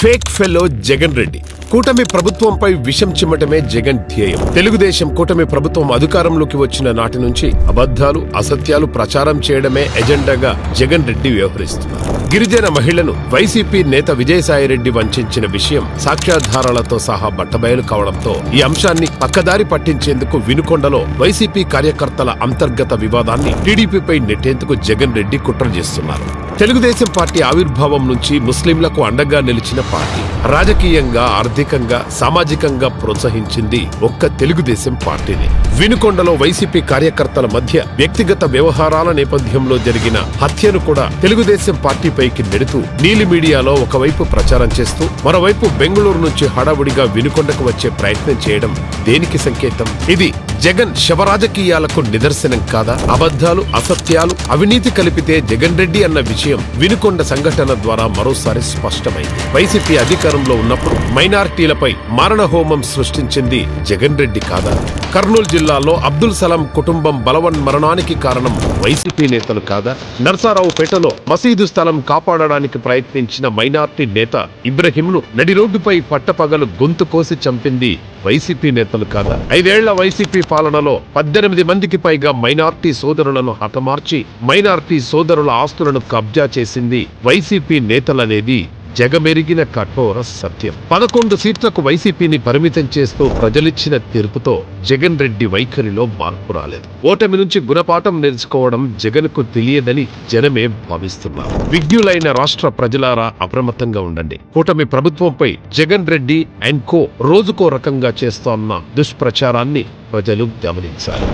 Fake fellow Jagan Reddy. కూటమి ప్రభుత్వంపై విషం చిమ్మటమే జగన్ ధ్యేయం. తెలుగుదేశం కూటమి ప్రభుత్వం అధికారంలోకి వచ్చిన నాటి నుంచి అబద్ధాలు, అసత్యాలు ప్రచారం చేయడమే ఎజెండాగా జగన్ రెడ్డి వ్యవహరిస్తున్నారు. గిరిజన మహిళను వైసీపీ నేత విజయసాయిరెడ్డి వంచిన విషయం సాక్ష్యాధారాలతో సహా బట్టబయలు కావడంతో ఈ అంశాన్ని పక్కదారి పట్టించేందుకు వినుకొండలో వైసీపీ కార్యకర్తల అంతర్గత వివాదాన్ని టీడీపీపై నెట్టేందుకు జగన్ రెడ్డి కుట్ర చేస్తున్నారు. తెలుగుదేశం పార్టీ ఆవిర్భావం నుంచి ముస్లింలకు అండగా నిలిచిన పార్టీ. రాజకీయంగా, ఆర్థికంగా, సామాజికంగా ప్రోత్సహించింది ఒక్క తెలుగుదేశం పార్టీని. వినుకొండలో వైసీపీ కార్యకర్తల మధ్య వ్యక్తిగత వ్యవహారాల నేపథ్యంలో జరిగిన హత్యను కూడా తెలుగుదేశం పార్టీపైకి నెడుతూ నీలి మీడియాలో ఒకవైపు ప్రచారం చేస్తూ మరోవైపు బెంగళూరు నుంచి హడావుడిగా వినుకొండకు వచ్చే ప్రయత్నం చేయడం దేనికి సంకేతం? ఇది జగన్ శవరాజకీయాలకు నిదర్శనం కాదా? అబద్ధాలు, అసత్యాలు, అవినీతి కలిపితే జగన్ రెడ్డి అన్న విషయం వినుకొండ సంఘటన ద్వారా మరోసారి స్పష్టమైంది. వైసీపీ అధికారంలో ఉన్నప్పుడు మైనారిటీలపై మారణహోమం సృష్టించింది జగన్ రెడ్డి కాదా? కర్నూలు జిల్లాలో అబ్దుల్ సలాం కుటుంబం బలవన్ మరణానికి కారణం వైసీపీ నేతలు కాదా? నర్సారావుపేటలో మసీదు స్థలం కాపాడడానికి ప్రయత్నించిన మైనార్టీ నేత ఇబ్రహీంను నడి రోడ్డుపై పట్టపగలు గొంతు కోసి చంపింది వైసీపీ నేతలు కాదా? 5 ఏళ్ల వైసీపీ పాలనలో 18 మందికి పైగా మైనార్టీ సోదరులను హతమార్చి మైనార్టీ సోదరుల ఆస్తులను కబ్జా చేసింది వైసీపీ నేతలనేది జగమెరిగిన కఠోర సత్యం. 11 సీట్లకు వైసీపీని పరిమితం చేస్తూ ప్రజలిచ్చిన తీర్పుతో జగన్ రెడ్డి వైఖరిలో మార్పు రాలేదు. ఓటమి నుంచి గుణపాఠం నేర్చుకోవడం జగన్ కు తెలియదని జనమే భావిస్తున్నారు. విజ్ఞులైన రాష్ట్ర ప్రజలారా అప్రమత్తంగా ఉండండి. కూటమి ప్రభుత్వంపై జగన్ రెడ్డి అండ్ కో రోజుకో రకంగా చేస్తోన్న దుష్ప్రచారాన్ని ప్రజలు గమనించాలి.